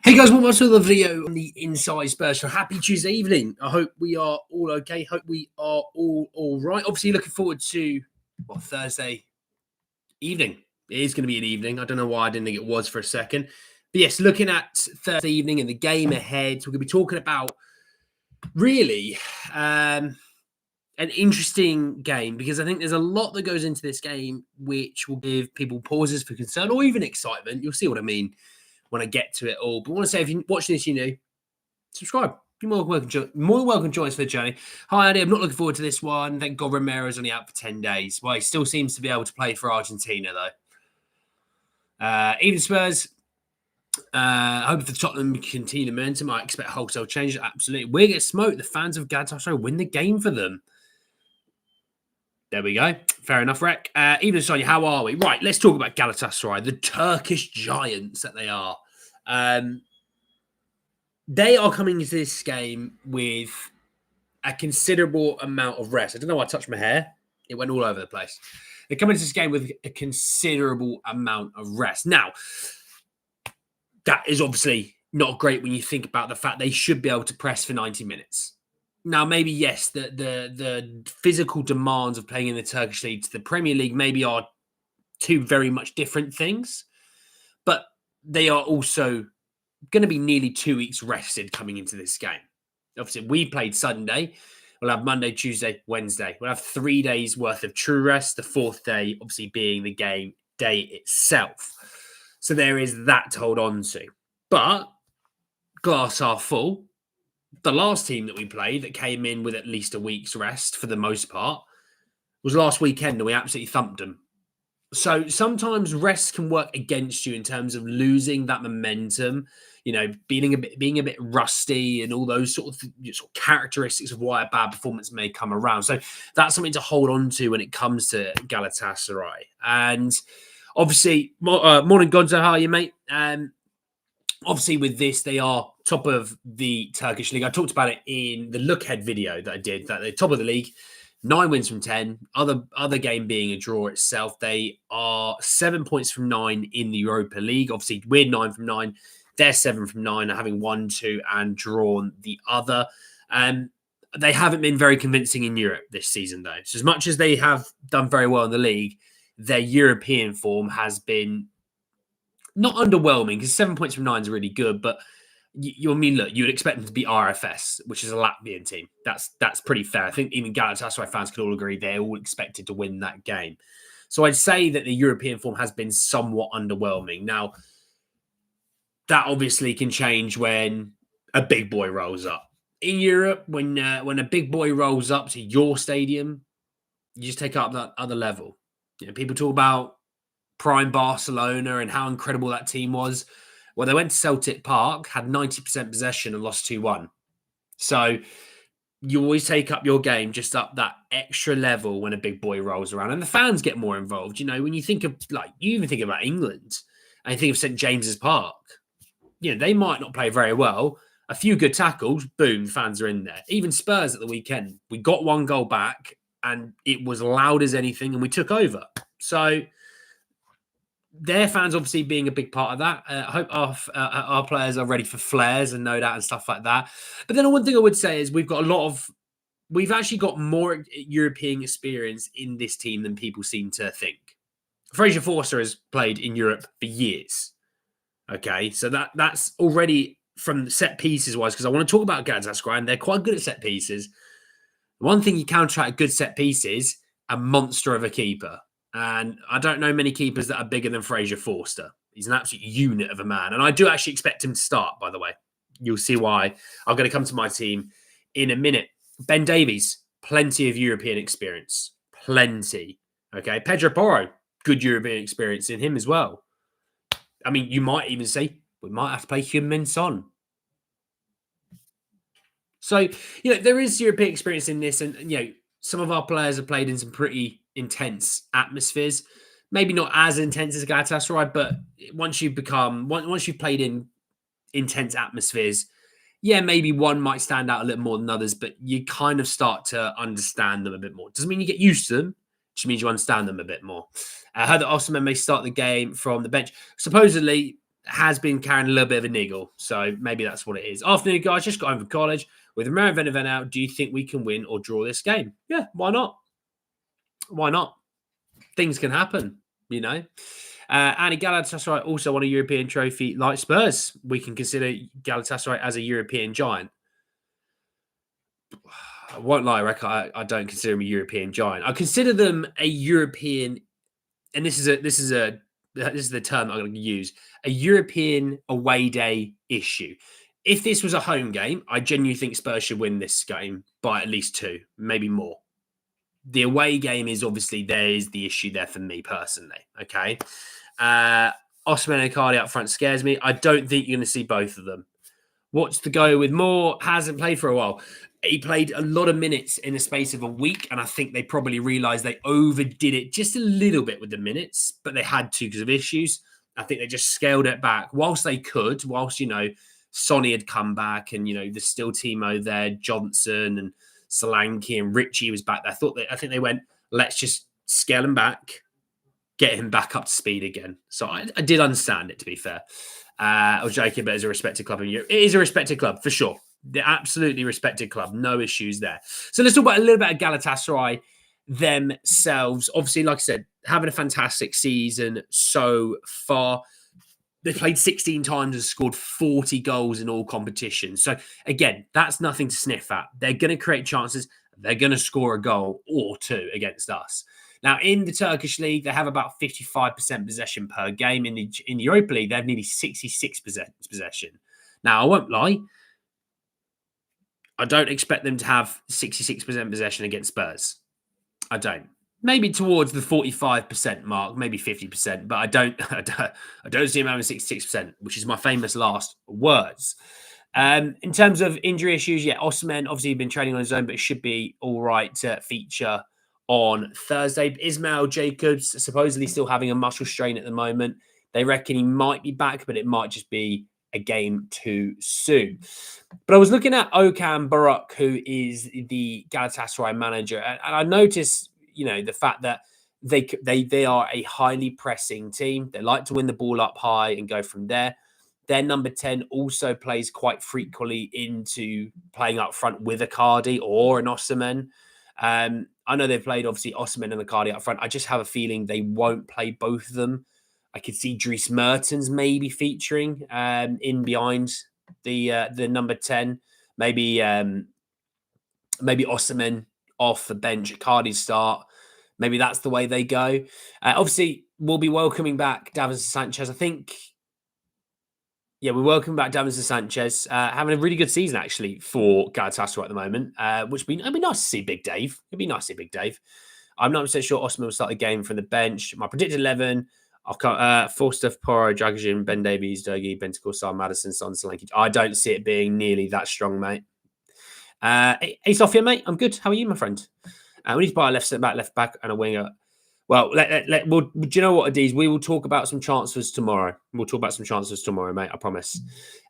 Hey guys, welcome to the video on the Inside Spurs. So happy Tuesday evening. I hope we are all okay. Hope we are all right. Obviously, looking forward to Thursday evening. It is going to be an evening. I don't know why I didn't think it was for a second. But yes, looking at Thursday evening and the game ahead, we're going to be talking about really an interesting game because I think there's a lot that goes into this game which will give people pauses for concern or even excitement. You'll see what I mean when I get to it all. But I want to say, if you're watching this, subscribe. You're more than welcome to join us for the journey. Hi, Andy. I'm not looking forward to this one. Thank God Romero's only out for 10 days. Well, he still seems to be able to play for Argentina, though. Even Spurs, hoping for Tottenham to continue the momentum. I expect wholesale changes. Absolutely. We're going to smoke. The fans of Galatasaray win the game for them. There we go. Fair enough, Rec. Even Sonia, how are we? Right, let's talk about Galatasaray, the Turkish giants that they are. They are coming into this game with a considerable amount of rest. I don't know why I touched my hair. It went all over the place. They're coming into this game with a considerable amount of rest. Now, that is obviously not great when you think about the fact they should be able to press for 90 minutes. Now, maybe, yes, the physical demands of playing in the Turkish League to the Premier League maybe are two very much different things, but they are also going to be nearly 2 weeks rested coming into this game. Obviously, we played Sunday. We'll have Monday, Tuesday, Wednesday. We'll have 3 days worth of true rest, the fourth day obviously being the game day itself. So there is that to hold on to. But glass half full. The last team that we played that came in with at least a week's rest for the most part was last weekend, and we absolutely thumped them. So sometimes rest can work against you in terms of losing that momentum, being a bit rusty and all those sort of characteristics of why a bad performance may come around. So that's something to hold on to when it comes to Galatasaray. And obviously, morning Gonzo, how are you, mate? Obviously, with this, they are top of the Turkish league. I talked about it in the look ahead video that I did, that they're top of the league. 9 wins from 10. Other game being a draw itself. They are 7 points from 9 in the Europa League. Obviously, we're 9 from 9. They're 7 from 9, having won 2 and drawn the other. They haven't been very convincing in Europe this season, though. So as much as they have done very well in the league, their European form has been not underwhelming, because 7 points from 9 is really good, but you would expect them to be RFS, which is a Latvian team. That's pretty fair. I think even Galatasaray fans could all agree they all expected to win that game. So I'd say that the European form has been somewhat underwhelming. Now, that obviously can change when a big boy rolls up. In Europe, when a big boy rolls up to your stadium, you just take up that other level. People talk about prime Barcelona and how incredible that team was. Well, they went to Celtic Park, had 90% possession and lost 2-1. So you always take up your game just up that extra level when a big boy rolls around. And the fans get more involved. When you think of, you even think about England and you think of St. James's Park, they might not play very well. A few good tackles, boom, the fans are in there. Even Spurs at the weekend, we got 1 goal back and it was loud as anything and we took over. So their fans obviously being a big part of that. I hope our players are ready for flares and no doubt and stuff like that. But then one thing I would say is we've actually got more European experience in this team than people seem to think. Fraser Forster has played in Europe for years. Okay, so that's already from set pieces wise, because I want to talk about Galatasaray and they're quite good at set pieces. One thing you counteract good set pieces, a monster of a keeper. And I don't know many keepers that are bigger than Fraser Forster. He's an absolute unit of a man. And I do actually expect him to start, by the way. You'll see why. I'm going to come to my team in a minute. Ben Davies, plenty of European experience. Plenty. Okay. Pedro Porro, good European experience in him as well. I mean, you might even say we might have to play Heung-Min Son. So, there is European experience in this. And, some of our players have played in some pretty intense atmospheres. Maybe not as intense as Galatasaray, but once you've played in intense atmospheres, maybe one might stand out a little more than others, but you kind of start to understand them a bit more. Doesn't mean you get used to them, it just means you understand them a bit more. I heard that Osman may start the game from the bench. Supposedly, has been carrying a little bit of a niggle. So maybe that's what it is. Afternoon, guys. Just got home from college. With Romero and Venevent out, do you think we can win or draw this game? Yeah, why not? Why not? Things can happen, you know. And Galatasaray also won a European trophy like Spurs. We can consider Galatasaray as a European giant. I won't lie, Rick. I don't consider them a European giant. I consider them a European, and this is the term I'm going to use, a European away day issue. If this was a home game, I genuinely think Spurs should win this game by at least 2, maybe more. The away game is obviously there is the issue there for me personally. Okay. Osimhen and Icardi up front scares me. I don't think you're going to see both of them. What's to go with Moore? Hasn't played for a while. He played a lot of minutes in the space of a week, and I think they probably realised they overdid it just a little bit with the minutes, but they had to because of issues. I think they just scaled it back whilst they could, whilst, Sonny had come back and, there's still Timo there, Johnson and Solanke and Richie was back there. I think they went, let's just scale him back, get him back up to speed again. So I did understand it, to be fair. I was joking, but it's a respected club in Europe. It is a respected club, for sure. They're absolutely respected club. No issues there. So let's talk about a little bit of Galatasaray themselves. Obviously, like I said, having a fantastic season so far. They've played 16 times and scored 40 goals in all competitions. So, again, that's nothing to sniff at. They're going to create chances. They're going to score a goal or 2 against us. Now, in the Turkish league, they have about 55% possession per game. In the Europa League, they have nearly 66% possession. Now, I won't lie. I don't expect them to have 66% possession against Spurs. I don't. Maybe towards the 45% mark, maybe 50%, but I don't see him having 66%, which is my famous last words. In terms of injury issues, Osimhen obviously been training on his own, but it should be all right to feature on Thursday. Ismail Jacobs supposedly still having a muscle strain at the moment. They reckon he might be back, but it might just be a game too soon. But I was looking at Okan Buruk, who is the Galatasaray manager, and I noticed, the fact that they are a highly pressing team. They like to win the ball up high and go from there. Their number 10 also plays quite frequently into playing up front with Icardi or an Osimhen. I know they've played, obviously, Osimhen and Icardi up front. I just have a feeling they won't play both of them. I could see Dries Mertens maybe featuring in behind the number 10. Maybe Osimhen off the bench, Icardi start. Maybe that's the way they go. Obviously, we'll be welcoming back Davinson Sanchez. I think, we're welcoming back Davinson Sanchez, having a really good season, actually, for Galatasaray at the moment, which would be nice to see Big Dave. It'd be nice to see Big Dave. I'm not so sure Osimhen will start the game from the bench. My predicted 11, I've got Forster, Poro, Dragajin, Ben Davies, Dogi, Bentancur, Sar, Madison, Son, Solanke. I don't see it being nearly that strong, mate. Hey, Sophia, mate. I'm good. How are you, my friend? We need to buy a left back, and a winger. Well, do you know what, Adiz? We will talk about some transfers tomorrow. We'll talk about some transfers tomorrow, mate. I promise.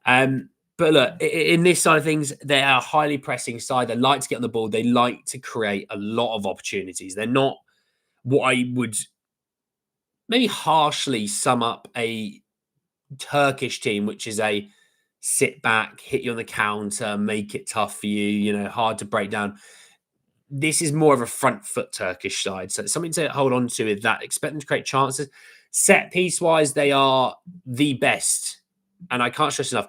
But look, in this side of things, they are a highly pressing side. They like to get on the ball. They like to create a lot of opportunities. They're not what I would maybe harshly sum up a Turkish team, which is a sit back, hit you on the counter, make it tough for you, hard to break down. This is more of a front foot Turkish side. So it's something to hold on to with that. Expect them to create chances. Set piece wise, they are the best. And I can't stress enough,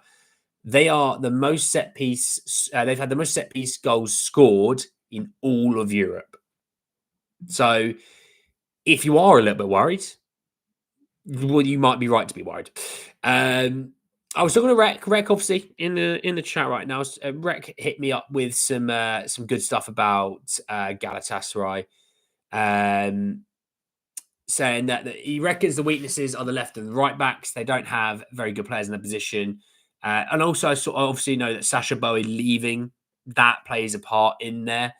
they are the most set piece. They've had the most set piece goals scored in all of Europe. So if you are a little bit worried, well, you might be right to be worried. I was talking to Rec, obviously, in the chat right now. Rec hit me up with some good stuff about Galatasaray, saying that he reckons the weaknesses are the left and the right backs. They don't have very good players in their position, and also I obviously know that Sasha Bowie leaving, that plays a part in there.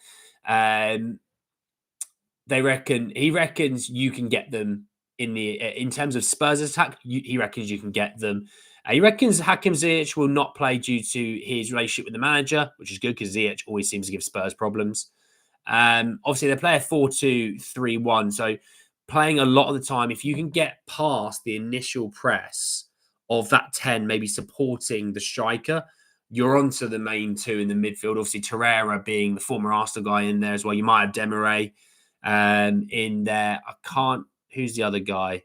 He reckons you can get them in terms of Spurs attack. He reckons you can get them. He reckons Hakim Ziyech will not play due to his relationship with the manager, which is good because Ziyech always seems to give Spurs problems. Obviously, they play a 4-2-3-1, so playing a lot of the time. If you can get past the initial press of that 10 maybe supporting the striker, you're onto the main two in the midfield. Obviously, Torreira being the former Arsenal guy in there as well. You might have Demaray in there. I can't. Who's the other guy?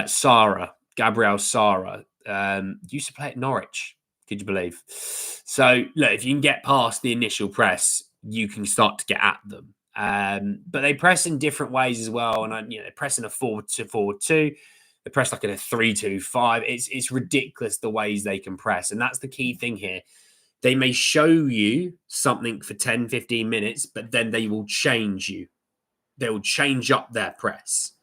Sara, Gabriel Sara. Used to play at Norwich. Could you believe? So, look, if you can get past the initial press, you can start to get at them. But they press in different ways as well. And, they press in a 4-2-4-2. They press like in a 3-2-5. It's ridiculous the ways they can press. And that's the key thing here. They may show you something for 10, 15 minutes, but then they will change you. They will change up their press.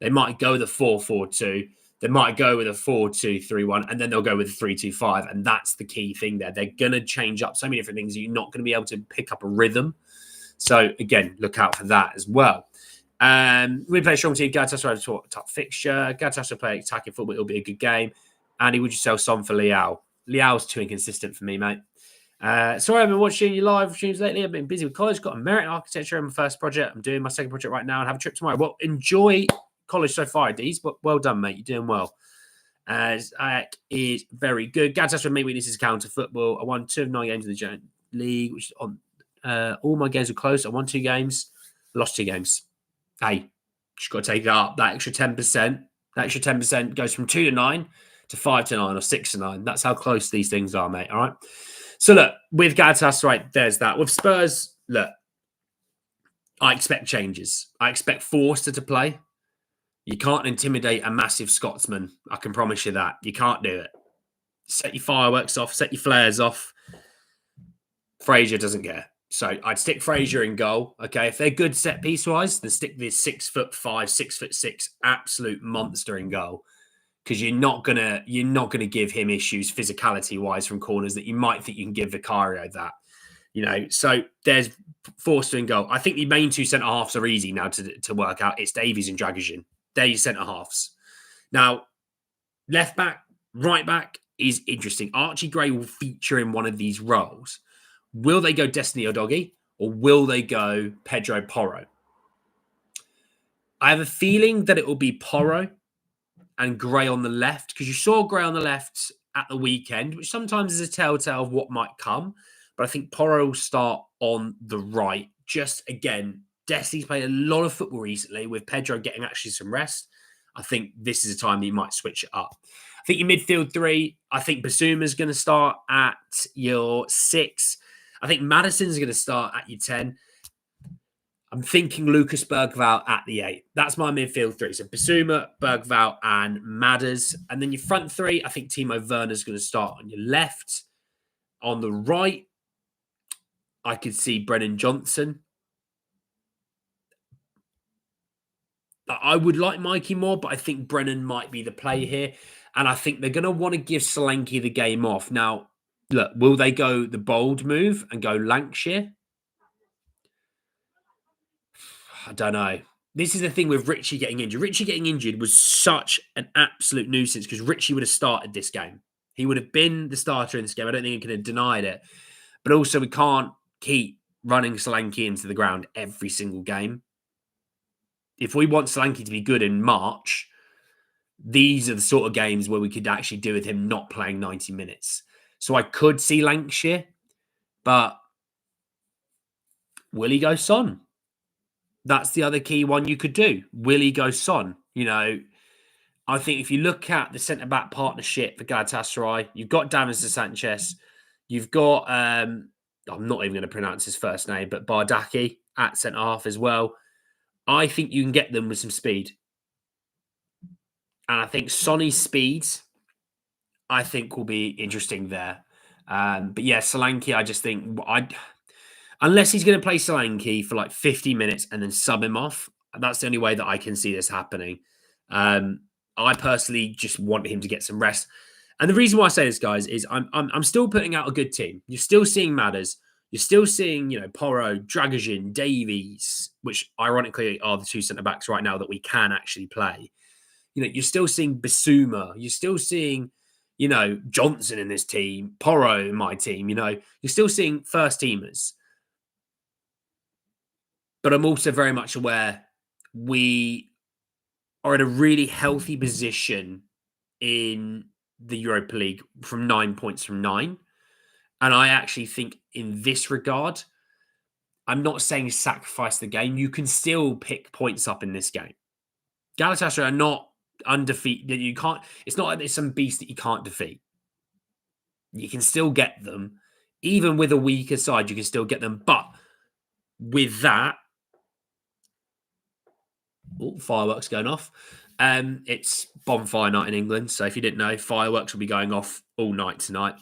They might go with a 4-4-2. They might go with a 4-2-3-1, and then they'll go with a 3-2-5. And that's the key thing there. They're going to change up so many different things. You're not going to be able to pick up a rhythm. So, again, look out for that as well. We play a strong team. Galatasaray top fixture. Galatasaray play attacking football. It'll be a good game. Andy, would you sell Son for Leao? Leao's too inconsistent for me, mate. Sorry, I've been watching your live streams lately. I've been busy with college. Got a merit architecture in my first project. I'm doing my second project right now and have a trip tomorrow. Well, enjoy college so far, Dees, but well done, mate. You're doing well. Zach is very good. Galatasaray main weakness is counter football. I won 2 of 9 games in the Giant League, which is on all my games were close. I won 2 games, lost 2 games. Hey, just got to take that up. That extra 10%. That extra 10% goes from 2 to 9 to 5 to 9 or 6 to 9. That's how close these things are, mate. All right. So look, with Galatasaray, there's that. With Spurs, look, I expect changes. I expect Forster to play. You can't intimidate a massive Scotsman. I can promise you that. You can't do it. Set your fireworks off. Set your flares off. Frazier doesn't care. So I'd stick Frazier in goal. Okay, if they're good set piece wise, then stick this 6'5", 6'6" absolute monster in goal. Because you're not gonna give him issues physicality wise from corners that you might think you can give Vicario that. So there's Forster in goal. I think the main 2 centre halves are easy now to work out. It's Davies and Dragusin. They're your centre halves. Now, left back, right back is interesting. Archie Gray will feature in one of these roles. Will they go Destiny Udogie or will they go Pedro Porro? I have a feeling that it will be Porro and Gray on the left, because you saw Gray on the left at the weekend, which sometimes is a telltale of what might come. But I think Porro will start on the right. Just, again, Destiny's played a lot of football recently with Pedro getting actually some rest. I think this is a time that you might switch it up. I think your midfield 3, I think Basuma's going to start at your 6. I think Maddison's going to start at your 10. I'm thinking Lucas Bergvall at the 8. That's my midfield 3. So Basuma, Bergvall, and Madders. And then your front 3, I think Timo Werner's going to start on your left. On the right, I could see Brennan Johnson. I would like Mikey more, but I think Brennan might be the play here. And I think they're going to want to give Solanke the game off. Now, look, will they go the bold move and go Lancashire? I don't know. This is the thing with Richie getting injured. Richie getting injured was such an absolute nuisance because Richie would have started this game. He would have been the starter in this game. I don't think he could have denied it. But also, we can't keep running Solanke into the ground every single game. If we want Solanke to be good in March, these are the sort of games where we could actually do with him not playing 90 minutes. So I could see Lancashire, but will he go Son? That's the other key one you could do. Will he go Son? I think if you look at the centre-back partnership for Galatasaray, you've got Davinson Sanchez. You've got, I'm not even going to pronounce his first name, but Bardaki at centre-half as well. I think you can get them with some speed. And I think Sonny's speed, I think, will be interesting there. But yeah, Solanke, I just think, unless he's going to play Solanke for like 50 minutes and then sub him off, that's the only way that I can see this happening. I personally just want him to get some rest. And the reason why I say this, guys, is I'm still putting out a good team. You're still seeing Madders. You're still seeing, Porro, Dragusin, Davies, which ironically are the 2 centre-backs right now that we can actually play. You're still seeing Basuma. You're still seeing, Johnson in this team, Porro in my team. You're still seeing first teamers. But I'm also very much aware we are in a really healthy position in the Europa League from 9 points from 9. And I actually think in this regard, I'm not saying sacrifice the game. You can still pick points up in this game. Galatasaray are not undefeated. You can't. It's not like there's some beast that you can't defeat. You can still get them, even with a weaker side. You can still get them, but with that, fireworks going off. It's bonfire night in England, so if you didn't know, fireworks will be going off all night tonight.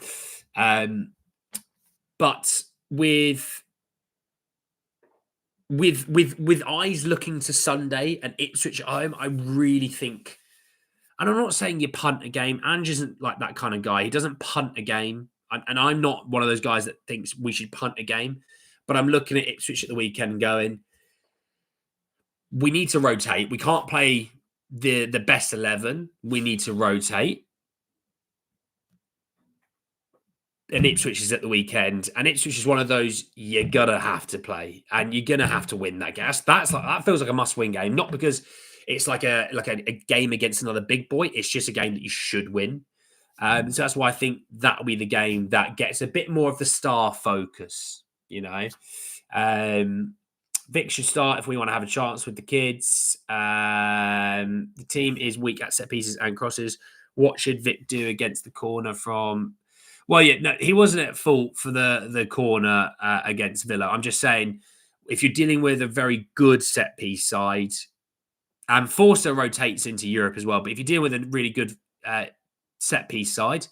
But with eyes looking to Sunday and Ipswich at home, I really think, and I'm not saying you punt a game. Ange isn't like that kind of guy. He doesn't punt a game. And I'm not one of those guys that thinks we should punt a game. But I'm looking at Ipswich at the weekend and going, we need to rotate. We can't play the best 11. We need to rotate. And Ipswich is at the weekend. And Ipswich is one of those you're going to have to play. And you're going to have to win that game. That feels like a must-win game. Not because it's like a game against another big boy. It's just a game that you should win. So that's why I think that'll be the game that gets a bit more of the star focus, you know. Vic should start if we want to have a chance with the kids. The team is weak at set pieces and crosses. What should Vic do against the corner from... Well, yeah, no, he wasn't at fault for the corner against Villa. I'm just saying, if you're dealing with a very good set piece side, and Forster rotates into Europe as well, but if you deal with a really good set piece side,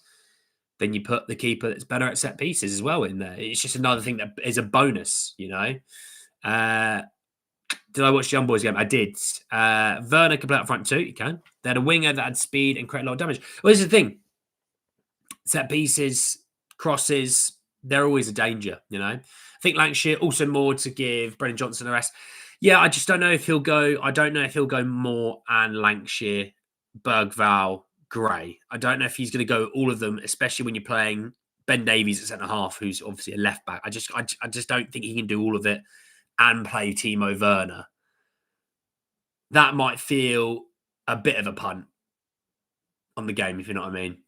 then you put the keeper that's better at set pieces as well in there. It's just another thing that is a bonus, you know. Did I watch the Young Boys game? I did. Werner can play up front too. You can. They had a winger that had speed and create a lot of damage. Well, this is the thing. Set pieces, crosses, they're always a danger, you know. I think Lancashire also more to give Brennan Johnson a rest. Yeah, I just don't know if he'll go. I don't know if he'll go Moore and Lancashire, Bergvall, Gray. I don't know if he's going to go all of them, especially when you're playing Ben Davies at centre half, who's obviously a left back. I just don't think he can do all of it and play Timo Werner. That might feel a bit of a punt on the game, if you know what I mean.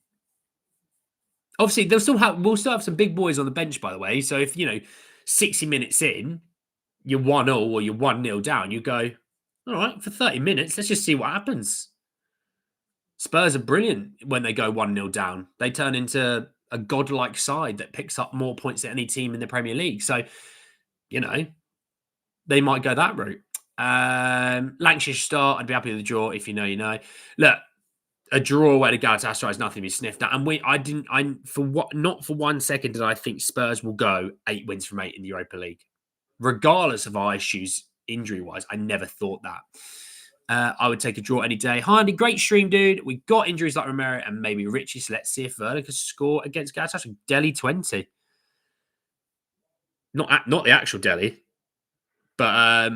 Obviously, we'll still have some big boys on the bench, by the way. So if, 60 minutes in, you're 1-0 or you're 1-0 down, you go, all right, for 30 minutes, let's just see what happens. Spurs are brilliant when they go 1-0 down. They turn into a godlike side that picks up more points than any team in the Premier League. So, they might go that route. Lancashire start, I'd be happy with the draw. If you know, you know. Look, a draw where the Galatasaray is nothing to be sniffed at. And not for 1 second did I think Spurs will go 8 wins from 8 in the Europa League. Regardless of our issues injury-wise, I never thought that. I would take a draw any day. Hardy, great stream, dude. We got injuries like Romero and maybe Richie, so let's see if Werner can score against Galatasaray. Delhi 20. Not the actual Delhi, but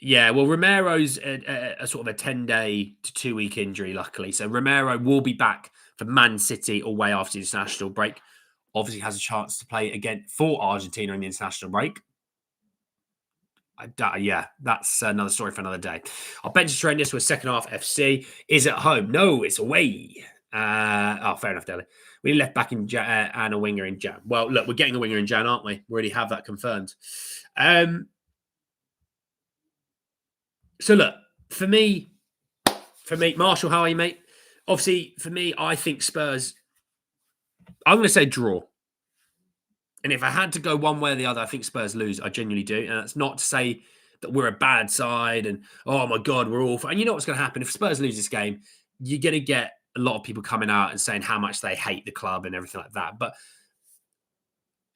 yeah, well, Romero's a sort of a 10-day to 2-week injury, luckily. So Romero will be back for Man City away after the international break. Obviously has a chance to play again for Argentina in the international break. Yeah, that's another story for another day. Our bench train this was second half FC. Is at home? No, it's away. Fair enough, Delhi. We left back in Jan and a winger in Jan. Well, look, we're getting a winger in Jan, aren't we? We already have that confirmed. So look, for me, Marshall, how are you, mate? Obviously, for me, I think Spurs, I'm going to say draw. And if I had to go one way or the other, I think Spurs lose. I genuinely do. And that's not to say that we're a bad side and, oh my God, we're awful. And you know what's going to happen? If Spurs lose this game, you're going to get a lot of people coming out and saying how much they hate the club and everything like that. But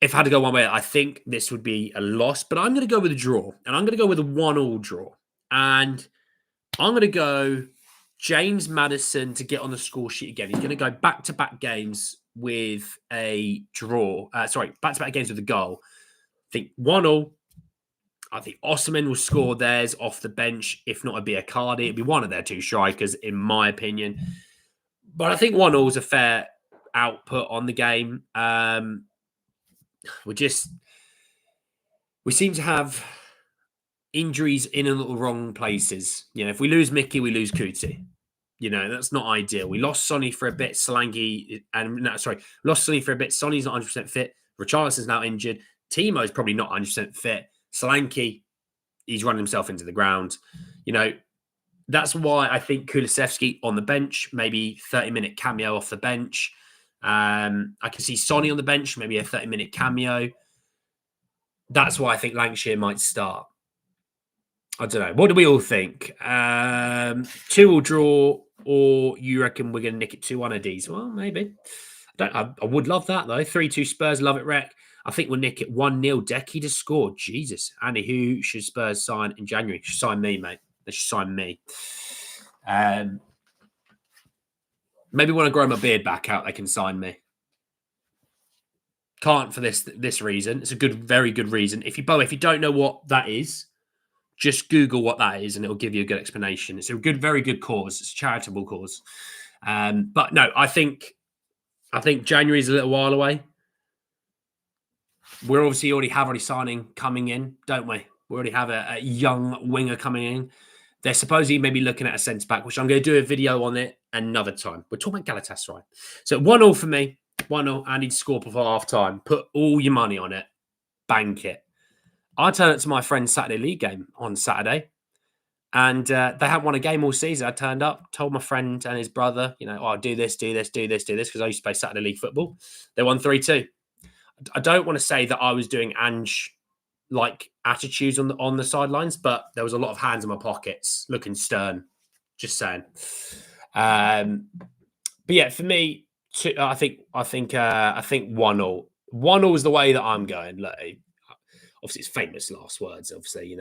if I had to go one way, I think this would be a loss. But I'm going to go with a draw. And I'm going to go with a 1-1 draw. And I'm going to go James Maddison to get on the score sheet again. He's going to go back-to-back games with a draw. Back-to-back games with a goal. I think 1-1. I think Osimhen will score theirs off the bench. If not, it'd be Icardi. It'd be one of their two strikers, in my opinion. But I think 1-1 is a fair output on the game. We seem to have injuries in and the wrong places. If we lose Mickey, we lose Kuti. You know, that's not ideal. We lost Sonny for a bit. Solanke, lost Sonny for a bit. Sonny's not 100% fit. Richarlison's now injured. Timo's probably not 100% fit. Solanke, he's running himself into the ground. You know, that's why I think Kulusevski on the bench, maybe 30-minute cameo off the bench. I can see Sonny on the bench, maybe a 30-minute cameo. That's why I think Lancashire might start. I don't know. What do we all think? 2 will draw, or you reckon we're going to nick it 2-1 at D's? Well, maybe. I would love that, though. 3-2 Spurs, love it, Rec. I think we'll nick it 1-0. Decky to score. Jesus. Andy, who should Spurs sign in January? Should sign me, mate. They should sign me. Maybe when I grow my beard back out, they can sign me. Can't for this reason. It's a very good reason. If you don't know what that is, just Google what that is and it'll give you a good explanation. It's a very good cause. It's a charitable cause. But no, I think January is a little while away. We're obviously already signing coming in, don't we? We already have a young winger coming in. They're supposedly maybe looking at a centre-back, which I'm going to do a video on it another time. We're talking about Galatasaray. So 1-0 for me. 1-0. I need to score before half-time. Put all your money on it. Bank it. I turned up to my friend's Saturday League game on Saturday. And they hadn't won a game all season. I turned up, told my friend and his brother, I'll do this, because I used to play Saturday League football. They won 3-2. I don't want to say that I was doing ange like attitudes on the sidelines, but there was a lot of hands in my pockets, looking stern. Just saying. But yeah, for me, I think 1-0. 1-0 is the way that I'm going. Look, obviously, it's famous last words. Obviously,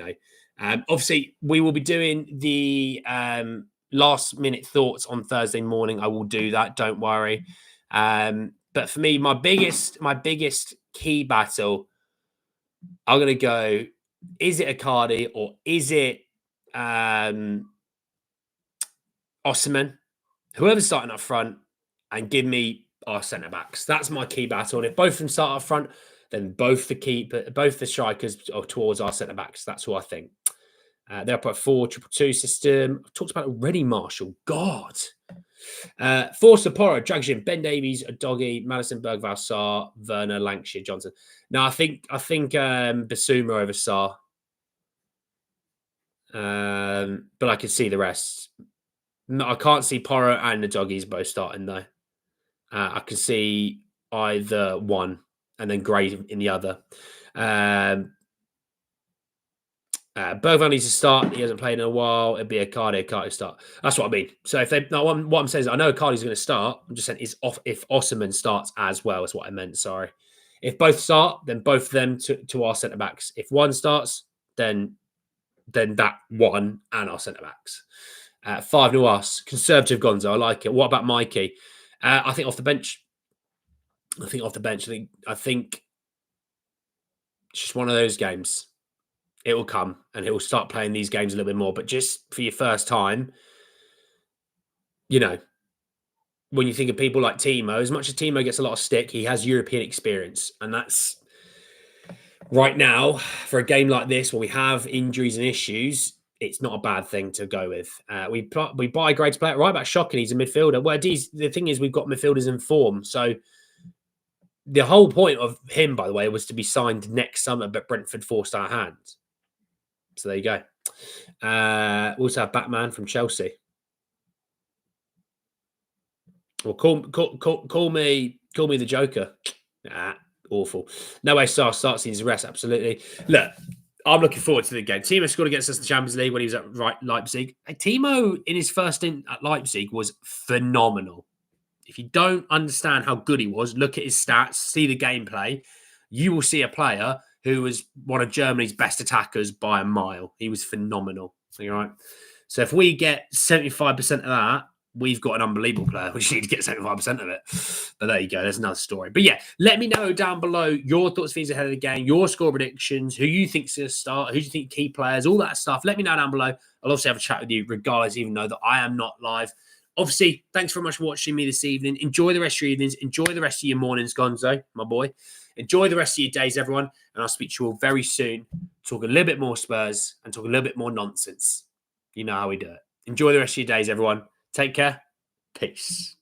obviously we will be doing the last minute thoughts on Thursday morning. I will do that. Don't worry. But for me, my biggest key battle, I'm going to go, is it Icardi or is it Osimhen? Whoever's starting up front, and give me our centre-backs. That's my key battle. And if both of them start up front, then both the strikers are towards our centre-backs. That's who I think. They're up at 4-2-2 system. I've talked about it already, Marshall. God. For Sapporo, Dragic, Ben Davies, Doggy, Madison, Bergvall, Sarr, Werner, Lancashire, Johnson. No, I think Basuma over Sarr. But I can see the rest. No, I can't see Porro and the Doggies both starting, though. I can see either one and then Gray in the other. Bergvall needs to start. He hasn't played in a while. It'd be a Icardi start. That's what I mean. So what I'm saying is I know Icardi's going to start. I'm just saying if Osimhen starts as well is what I meant. Sorry. If both start, then both of them to our centre backs. If one starts, then that one and our centre backs. 5-0 us. Conservative Gonzo. I like it. What about Mikey? I think off the bench. I think it's just one of those games. It will come and he'll start playing these games a little bit more. But just for your first time, when you think of people like Timo, as much as Timo gets a lot of stick, he has European experience. And that's right now for a game like this where we have injuries and issues, it's not a bad thing to go with. We buy a great player. Right back, shocking. He's a midfielder. Well, the thing is, we've got midfielders in form. So the whole point of him, by the way, was to be signed next summer, but Brentford forced our hand. So there you go. We also have Batman from Chelsea. Well, call me the Joker. Awful. No way Sarr starts his rest. Absolutely. Look, I'm looking forward to the game. Timo scored against us in the Champions League when he was at Leipzig. Timo, in his first stint at Leipzig, was phenomenal. If you don't understand how good he was, look at his stats, see the gameplay. You will see a player who was one of Germany's best attackers by a mile. He was phenomenal. All right. So if we get 75% of that, we've got an unbelievable player. We just need to get 75% of it. But there you go. There's another story. But yeah, let me know down below your thoughts, feelings ahead of the game, your score predictions, who you think's going to start, who do you think key players, all that stuff. Let me know down below. I'll also have a chat with you regardless, even though that I am not live. Obviously, thanks very much for watching me this evening. Enjoy the rest of your evenings. Enjoy the rest of your mornings, Gonzo, my boy. Enjoy the rest of your days, everyone. And I'll speak to you all very soon. Talk a little bit more Spurs and talk a little bit more nonsense. You know how we do it. Enjoy the rest of your days, everyone. Take care. Peace.